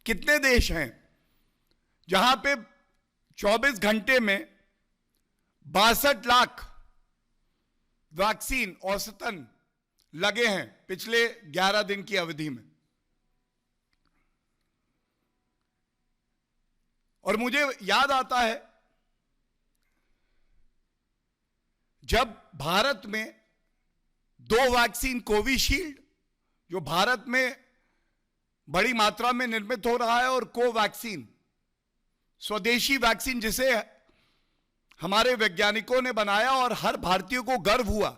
कितने देश हैं जहां पे 24 घंटे में 62 लाख वैक्सीन औसतन लगे हैं पिछले 11 दिन की अवधि में। और मुझे याद आता है जब भारत में 2 वैक्सीन कोविशील्ड जो भारत में बड़ी मात्रा में निर्मित हो रहा है और कोवैक्सीन स्वदेशी वैक्सीन जिसे हमारे वैज्ञानिकों ने बनाया और हर भारतीय को गर्व हुआ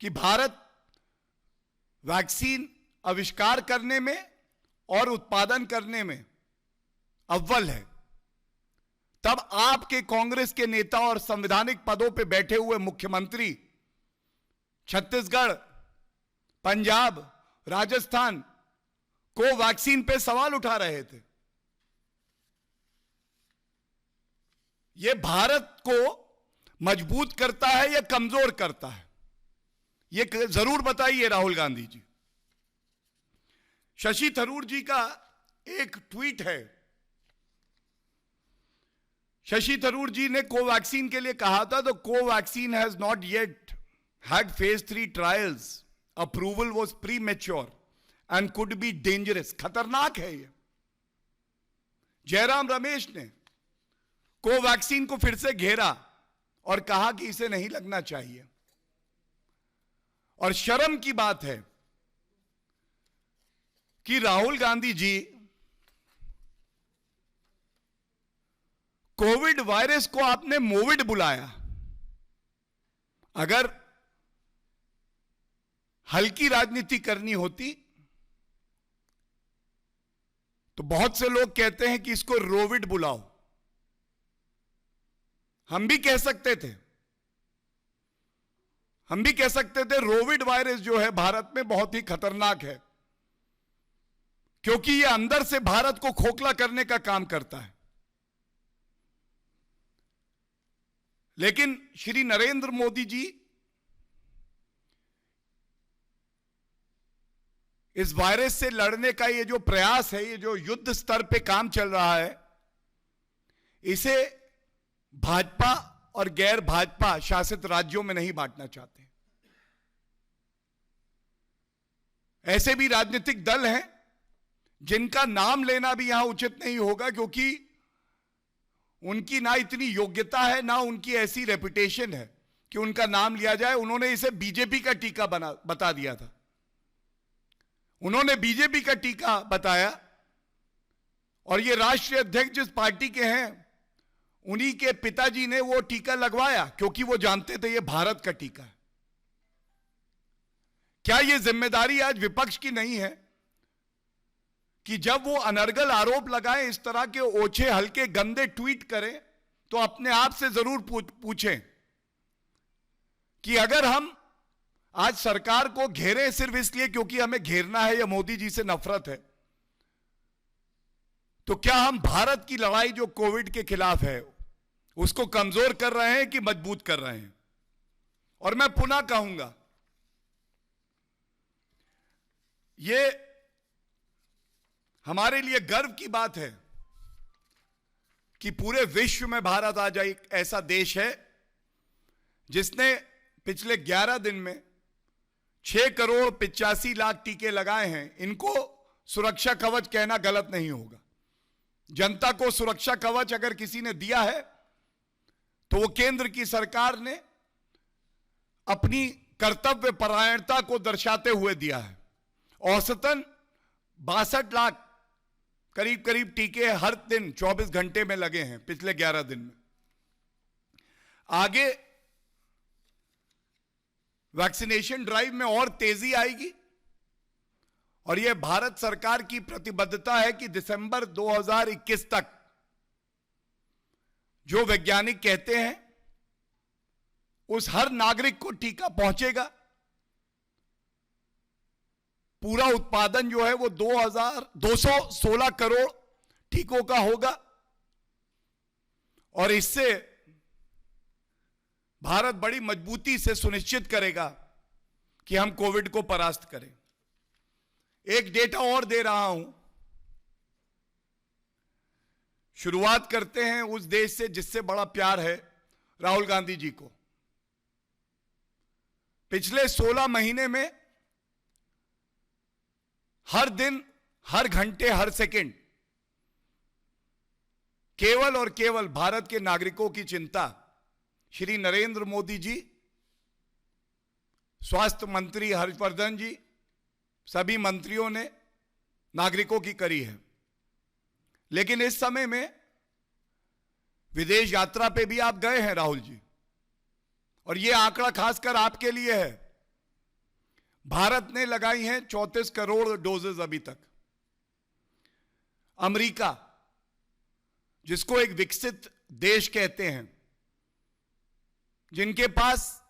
कि भारत वैक्सीन आविष्कार करने में और उत्पादन करने में अव्वल है, तब आपके कांग्रेस के नेता और संवैधानिक पदों पर बैठे हुए मुख्यमंत्री छत्तीसगढ़, पंजाब, राजस्थान कोवैक्सीन पे सवाल उठा रहे थे। यह भारत को मजबूत करता है या कमजोर करता है, यह जरूर बताइए राहुल गांधी जी। शशि थरूर जी का एक ट्वीट है। शशि थरूर जी ने कोवैक्सीन के लिए कहा था, तो Covaxin has not yet had phase 3 trials, approval was premature and could be dangerous. खतरनाक है यह। जयराम रमेश ने कोवैक्सीन को फिर से घेरा और कहा कि इसे नहीं लगना चाहिए। और शर्म की बात है कि राहुल गांधी जी कोविड वायरस को आपने मोविड बुलाया। अगर हल्की राजनीति करनी होती तो बहुत से लोग कहते हैं कि इसको रोविड बुलाओ, हम भी कह सकते थे। हम भी कह सकते थे रोविड वायरस जो है भारत में बहुत ही खतरनाक है, क्योंकि यह अंदर से भारत को खोखला करने का काम करता है। लेकिन श्री नरेंद्र मोदी जी इस वायरस से लड़ने का ये जो प्रयास है, ये जो युद्ध स्तर पे काम चल रहा है, इसे भाजपा और गैर भाजपा शासित राज्यों में नहीं बांटना चाहते। ऐसे भी राजनीतिक दल हैं जिनका नाम लेना भी यहां उचित नहीं होगा, क्योंकि उनकी ना इतनी योग्यता है, ना उनकी ऐसी रेपुटेशन है कि उनका नाम लिया जाए। उन्होंने इसे बीजेपी का टीका बता दिया था। उन्होंने बीजेपी का टीका बताया, और ये राष्ट्रीय अध्यक्ष जिस पार्टी के हैं उन्हीं के पिताजी ने वो टीका लगवाया, क्योंकि वो जानते थे ये भारत का टीका है। क्या ये जिम्मेदारी आज विपक्ष की नहीं है कि जब वो अनर्गल आरोप लगाएं, इस तरह के ओछे हल्के गंदे ट्वीट करें, तो अपने आप से जरूर पूछें कि अगर हम आज सरकार को घेरें सिर्फ इसलिए क्योंकि हमें घेरना है या मोदी जी से नफरत है, तो क्या हम भारत की लड़ाई जो कोविड के खिलाफ है उसको कमजोर कर रहे हैं कि मजबूत कर रहे हैं? और मैं पुनः कहूंगा, ये हमारे लिए गर्व की बात है कि पूरे विश्व में भारत आज एक ऐसा देश है जिसने पिछले 11 दिन में 6 करोड़ 85 लाख टीके लगाए हैं। इनको सुरक्षा कवच कहना गलत नहीं होगा। जनता को सुरक्षा कवच अगर किसी ने दिया है तो वो केंद्र की सरकार ने अपनी कर्तव्य परायणता को दर्शाते हुए दिया है। औसतन 62 लाख करीब करीब टीके हर दिन 24 घंटे में लगे हैं पिछले 11 दिन में। आगे वैक्सीनेशन ड्राइव में और तेजी आएगी, और यह भारत सरकार की प्रतिबद्धता है कि दिसंबर 2021 तक जो वैज्ञानिक कहते हैं उस हर नागरिक को टीका पहुंचेगा। पूरा उत्पादन जो है वो 216 करोड़ टीकों का होगा, और इससे भारत बड़ी मजबूती से सुनिश्चित करेगा कि हम कोविड को परास्त करें। एक डेटा और दे रहा हूं शुरुआत करते हैं उस देश से जिससे बड़ा प्यार है राहुल गांधी जी को। पिछले 16 महीने में हर दिन, हर घंटे, हर सेकंड केवल और केवल भारत के नागरिकों की चिंता श्री नरेंद्र मोदी जी, स्वास्थ्य मंत्री हर्षवर्धन जी, सभी मंत्रियों ने नागरिकों की करी है। लेकिन इस समय में विदेश यात्रा पे भी आप गए हैं राहुल जी, और यह आंकड़ा खासकर आपके लिए है। भारत ने लगाई हैं 34 करोड़ डोजेस अभी तक। अमेरिका, जिसको एक विकसित देश कहते हैं, जिनके पास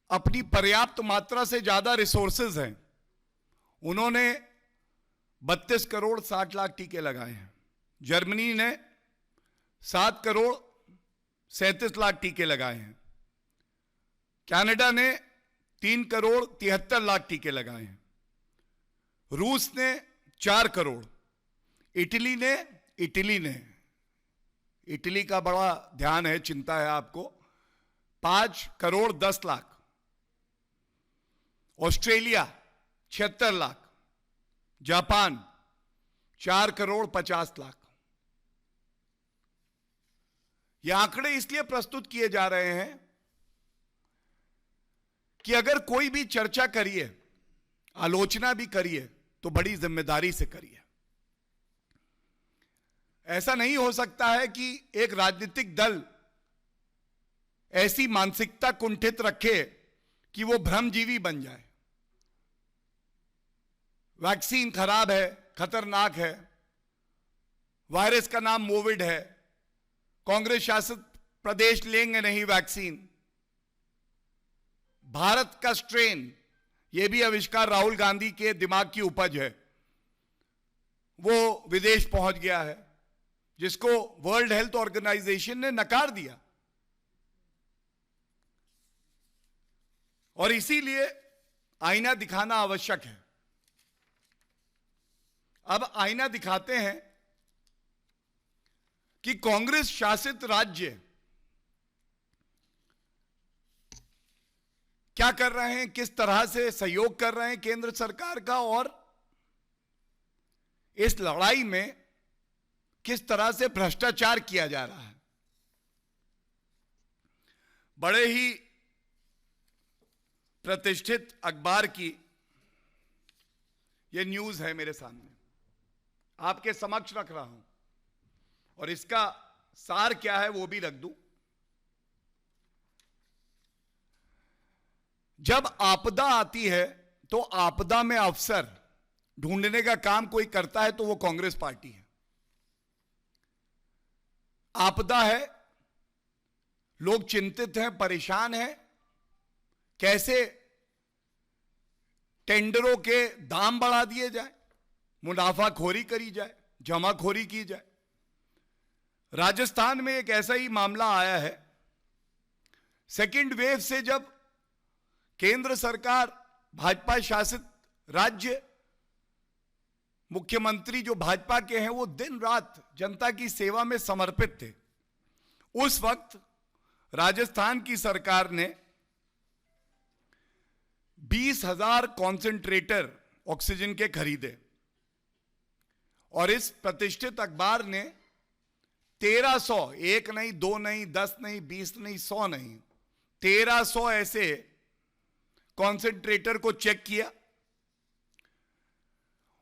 अपनी पर्याप्त मात्रा से ज्यादा रिसोर्सेज हैं, उन्होंने 32 करोड़ 60 लाख टीके लगाए हैं। जर्मनी ने 7 करोड़ 37 लाख टीके लगाए हैं। कनाडा ने 3 करोड़ 73 लाख टीके लगाए हैं। रूस ने 4 करोड़। इटली का बड़ा ध्यान है, चिंता है आपको, 5 करोड़ 10 लाख। ऑस्ट्रेलिया 76 लाख। जापान 4 करोड़ 50 लाख। ये आंकड़े इसलिए प्रस्तुत किए जा रहे हैं कि अगर कोई भी चर्चा करिए, आलोचना भी करिए, तो बड़ी जिम्मेदारी से करिए। ऐसा नहीं हो सकता है कि एक राजनीतिक दल ऐसी मानसिकता कुंठित रखे कि वो भ्रमजीवी बन जाए। वैक्सीन खराब है, खतरनाक है, वायरस का नाम कोविड है, कांग्रेस शासित प्रदेश लेंगे नहीं वैक्सीन। भारत का स्ट्रेन, यह भी आविष्कार राहुल गांधी के दिमाग की उपज है, वो विदेश पहुंच गया है, जिसको वर्ल्ड हेल्थ ऑर्गेनाइजेशन ने नकार दिया। और इसीलिए आईना दिखाना आवश्यक है। अब आईना दिखाते हैं कि कांग्रेस शासित राज्य क्या कर रहे हैं, किस तरह से सहयोग कर रहे हैं केंद्र सरकार का, और इस लड़ाई में किस तरह से भ्रष्टाचार किया जा रहा है। बड़े ही प्रतिष्ठित अखबार की यह न्यूज है मेरे सामने, आपके समक्ष रख रहा हूं, और इसका सार क्या है वो भी रख दूं। जब आपदा आती है तो आपदा में अवसर ढूंढने का काम कोई करता है तो वो कांग्रेस पार्टी है। आपदा है, लोग चिंतित हैं, परेशान हैं, कैसे टेंडरों के दाम बढ़ा दिए जाए, मुनाफाखोरी करी जाए, जमाखोरी की जाए। राजस्थान में एक ऐसा ही मामला आया है। सेकेंड वेव से जब केंद्र सरकार, भाजपा शासित राज्य, मुख्यमंत्री जो भाजपा के हैं, वो दिन रात जनता की सेवा में समर्पित थे, उस वक्त राजस्थान की सरकार ने 20,000 कॉन्सेंट्रेटर ऑक्सीजन के खरीदे, और इस प्रतिष्ठित अखबार ने 1300, 1 नहीं, 2 नहीं, 10 नहीं, 20 नहीं, 100 नहीं, 1300 ऐसे कॉन्सेंट्रेटर को चेक किया।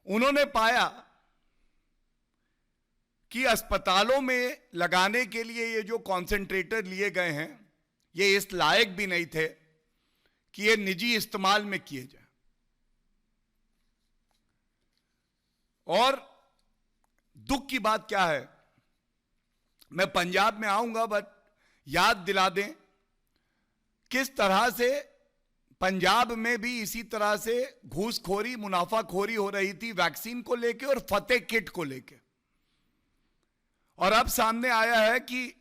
उन्होंने पाया कि अस्पतालों में लगाने के लिए ये जो कॉन्सेंट्रेटर लिए गए हैं, ये इस लायक भी नहीं थे कि ये निजी इस्तेमाल में किए जाए। और दुख की बात क्या है, मैं पंजाब में आऊंगा, बट याद दिला दें किस तरह से पंजाब में भी इसी तरह से घूसखोरी, मुनाफाखोरी हो रही थी वैक्सीन को लेके और फतेह किट को लेके। और अब सामने आया है कि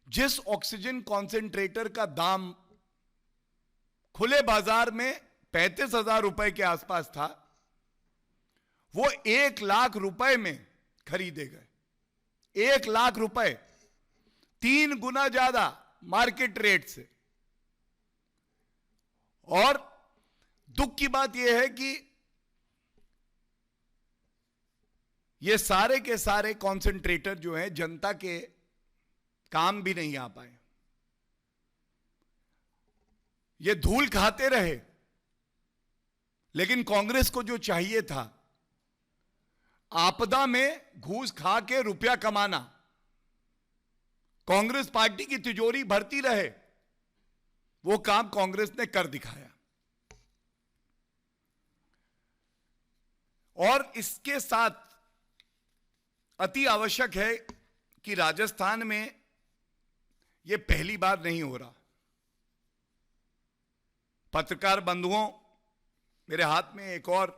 जिस ऑक्सीजन कॉन्सेंट्रेटर का दाम खुले बाजार में 35,000 रुपए के आसपास था, वो 1 लाख रुपए में खरीदे गए, 1 लाख रुपए, 3 गुना ज्यादा मार्केट रेट से। और दुख की बात यह है कि ये सारे के सारे कॉन्सेंट्रेटर जो हैं जनता के काम भी नहीं आ पाए, ये धूल खाते रहे। लेकिन कांग्रेस को जो चाहिए था, आपदा में घूस खा के रुपया कमाना, कांग्रेस पार्टी की तिजोरी भरती रहे, वो काम कांग्रेस ने कर दिखाया। और इसके साथ अति आवश्यक है कि राजस्थान में यह पहली बार नहीं हो रहा। पत्रकार बंधुओं, मेरे हाथ में एक और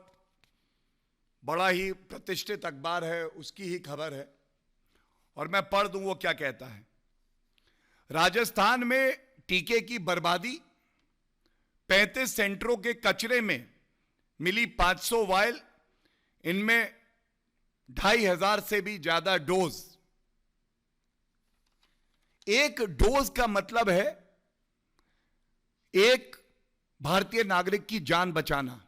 बड़ा ही प्रतिष्ठित अखबार है, उसकी ही खबर है और मैं पढ़ दूं वो क्या कहता है। राजस्थान में टीके की बर्बादी, 35 सेंटरों के कचरे में मिली 500 वायल, इनमें 2500 से भी ज्यादा डोज। एक डोज का मतलब है एक भारतीय नागरिक की जान बचाना।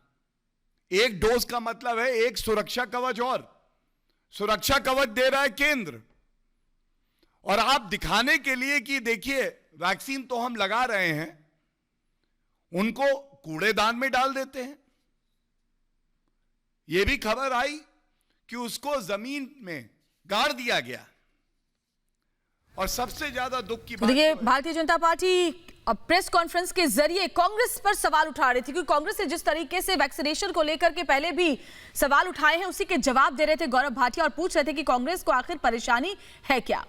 एक डोज का मतलब है एक सुरक्षा कवच, और सुरक्षा कवच दे रहा है केंद्र। और आप दिखाने के लिए कि देखिए वैक्सीन तो हम लगा रहे हैं, उनको कूड़ेदान में डाल देते हैं। यह भी खबर आई कि उसको जमीन में गाड़ दिया गया। और सबसे ज्यादा दुख की बात, देखिए Bharatiya Janata party press conference के जरिए कांग्रेस पर सवाल उठा रही थी, क्योंकि कांग्रेस ने जिस तरीके से वैक्सीनेशन को लेकर के पहले भी सवाल उठाए हैं, उसी के जवाब दे रहे थे गौरव भाटिया और पूछ रहे थे कि कांग्रेस को आखिर परेशानी है क्या।